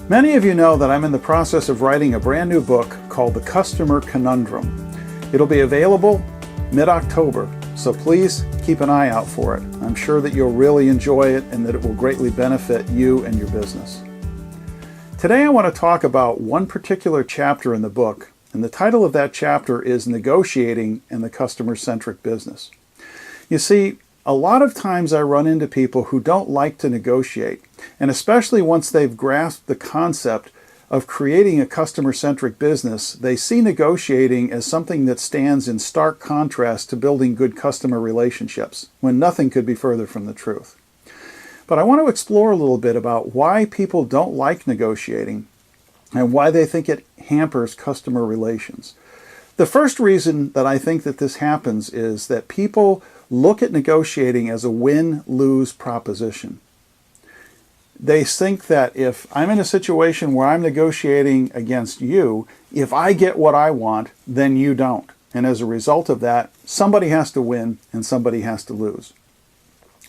Many of you know that I'm in the process of writing a brand new book called The Customer Conundrum. It'll be available mid-October, so please keep an eye out for it. I'm sure that you'll really enjoy it and that it will greatly benefit you and your business. Today I want to talk about one particular chapter in the book, and the title of that chapter is Negotiating in the Customer-Centric Business. You see, a lot of times I run into people who don't like to negotiate, and especially once they've grasped the concept of creating a customer-centric business, they see negotiating as something that stands in stark contrast to building good customer relationships, when nothing could be further from the truth. But I want to explore a little bit about why people don't like negotiating and why they think it hampers customer relations. The first reason that I think that this happens is that people look at negotiating as a win-lose proposition. They think that if I'm in a situation where I'm negotiating against you, if I get what I want, then you don't. And as a result of that, somebody has to win and somebody has to lose.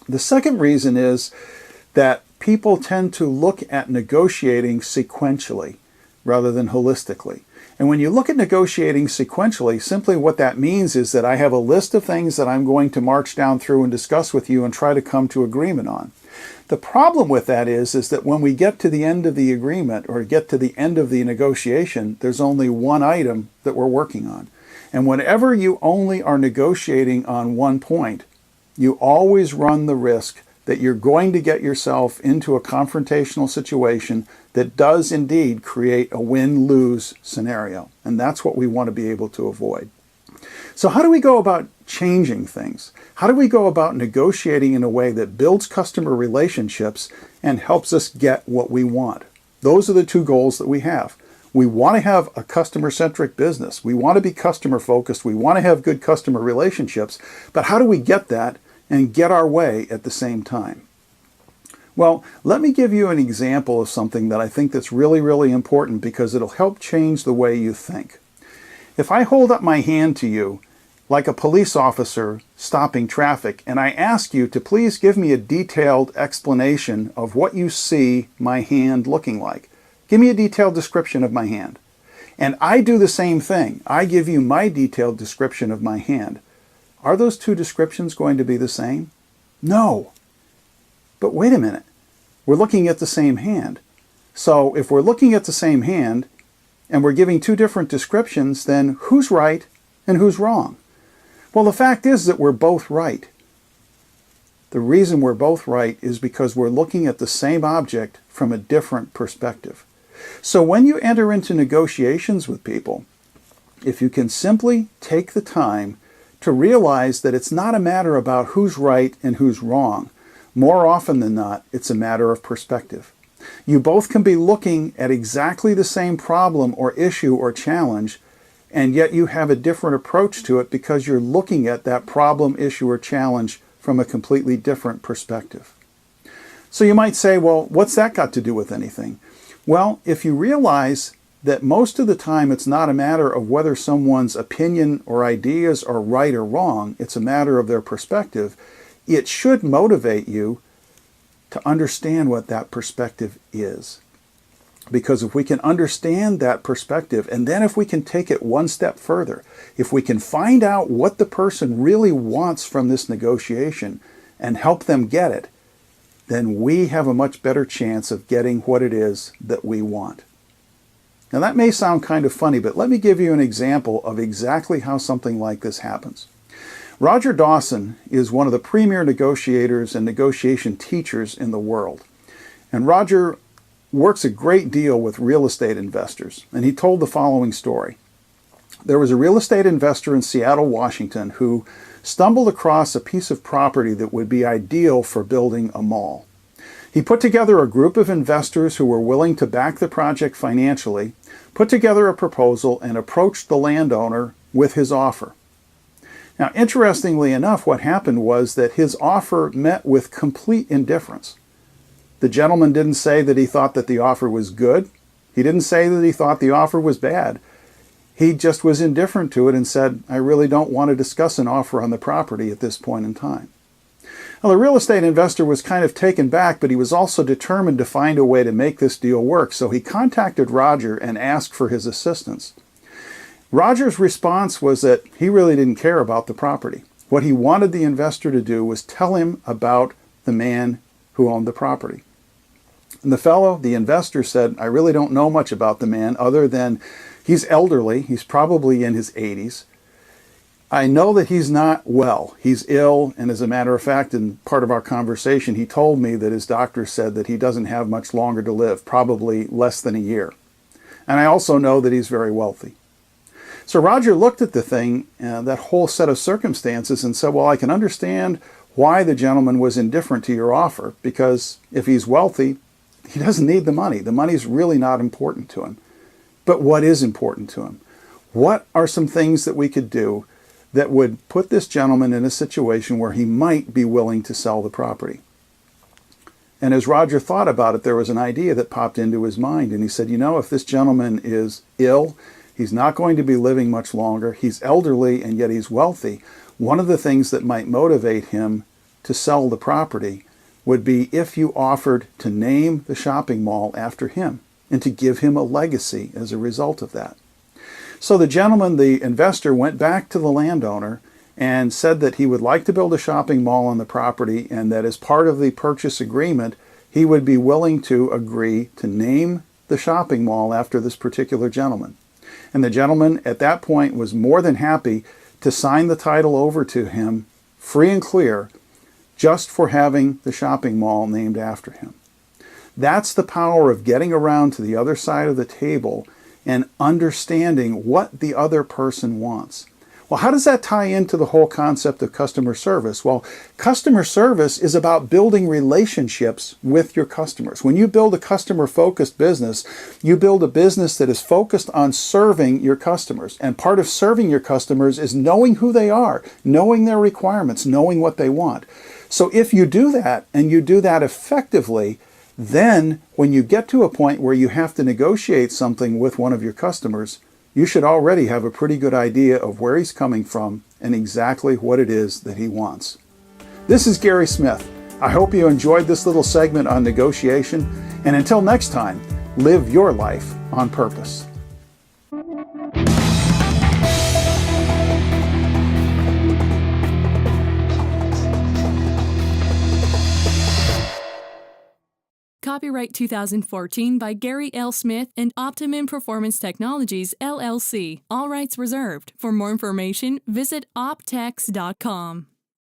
The second reason is that people tend to look at negotiating sequentially rather than holistically. And when you look at negotiating sequentially, simply what that means is that I have a list of things that I'm going to march down through and discuss with you and try to come to agreement on. The problem with that is that when we get to the end of the agreement or get to the end of the negotiation, there's only one item that we're working on. And whenever you only are negotiating on one point, you always run the risk that you're going to get yourself into a confrontational situation that does indeed create a win-lose scenario. And that's what we want to be able to avoid. So how do we go about changing things? How do we go about negotiating in a way that builds customer relationships and helps us get what we want? Those are the two goals that we have. We want to have a customer-centric business. We want to be customer-focused. We want to have good customer relationships. But how do we get that and get our way at the same time? Well, let me give you an example of something that I think that's really, really important because it'll help change the way you think. If I hold up my hand to you like a police officer stopping traffic and I ask you to please give me a detailed explanation of what you see my hand looking like. Give me a detailed description of my hand. And I do the same thing. I give you my detailed description of my hand. Are those two descriptions going to be the same? No. But wait a minute. We're looking at the same hand. So if we're looking at the same hand and we're giving two different descriptions, then who's right and who's wrong? Well, the fact is that we're both right. The reason we're both right is because we're looking at the same object from a different perspective. So when you enter into negotiations with people, if you can simply take the time to realize that it's not a matter about who's right and who's wrong. More often than not, it's a matter of perspective. You both can be looking at exactly the same problem or issue or challenge, and yet you have a different approach to it because you're looking at that problem, issue, or challenge from a completely different perspective. So you might say, well, what's that got to do with anything? Well, if you realize that most of the time it's not a matter of whether someone's opinion or ideas are right or wrong, it's a matter of their perspective, it should motivate you to understand what that perspective is. Because if we can understand that perspective, and then if we can take it one step further, if we can find out what the person really wants from this negotiation and help them get it, then we have a much better chance of getting what it is that we want. Now that may sound kind of funny, but let me give you an example of exactly how something like this happens. Roger Dawson is one of the premier negotiators and negotiation teachers in the world. And Roger works a great deal with real estate investors. And he told the following story. There was a real estate investor in Seattle, Washington, who stumbled across a piece of property that would be ideal for building a mall. He put together a group of investors who were willing to back the project financially, put together a proposal, and approached the landowner with his offer. Now, interestingly enough, what happened was that his offer met with complete indifference. The gentleman didn't say that he thought that the offer was good. He didn't say that he thought the offer was bad. he just was indifferent to it and said, I really don't want to discuss an offer on the property at this point in time. Well, the real estate investor was kind of taken back, but he was also determined to find a way to make this deal work, so he contacted Roger and asked for his assistance. Roger's response was that he really didn't care about the property. What he wanted the investor to do was tell him about the man who owned the property. And the investor said, I really don't know much about the man other than he's elderly. He's probably in his 80s. I know that he's not well. He's ill, and as a matter of fact, in part of our conversation, he told me that his doctor said that he doesn't have much longer to live, probably less than a year. And I also know that he's very wealthy. So Roger looked at the thing, that whole set of circumstances, and said, well, I can understand why the gentleman was indifferent to your offer, because if he's wealthy, he doesn't need the money. The money's really not important to him. But what is important to him? What are some things that we could do that would put this gentleman in a situation where he might be willing to sell the property? And as Roger thought about it, there was an idea that popped into his mind. And he said, if this gentleman is ill, he's not going to be living much longer, he's elderly, and yet he's wealthy, one of the things that might motivate him to sell the property would be if you offered to name the shopping mall after him and to give him a legacy as a result of that. So the gentleman, the investor, went back to the landowner and said that he would like to build a shopping mall on the property, and that as part of the purchase agreement, he would be willing to agree to name the shopping mall after this particular gentleman. And the gentleman at that point was more than happy to sign the title over to him free and clear, just for having the shopping mall named after him. That's the power of getting around to the other side of the table and understanding what the other person wants. Well, how does that tie into the whole concept of customer service? Well, customer service is about building relationships with your customers. When you build a customer-focused business, you build a business that is focused on serving your customers. And part of serving your customers is knowing who they are, knowing their requirements, knowing what they want. So if you do that, and you do that effectively, then when you get to a point where you have to negotiate something with one of your customers, you should already have a pretty good idea of where he's coming from and exactly what it is that he wants. This is Gary Smith. I hope you enjoyed this little segment on negotiation, and until next time, live your life on purpose. Copyright 2014 by Gary L. Smith and Optimum Performance Technologies, LLC. All rights reserved. For more information, visit optex.com.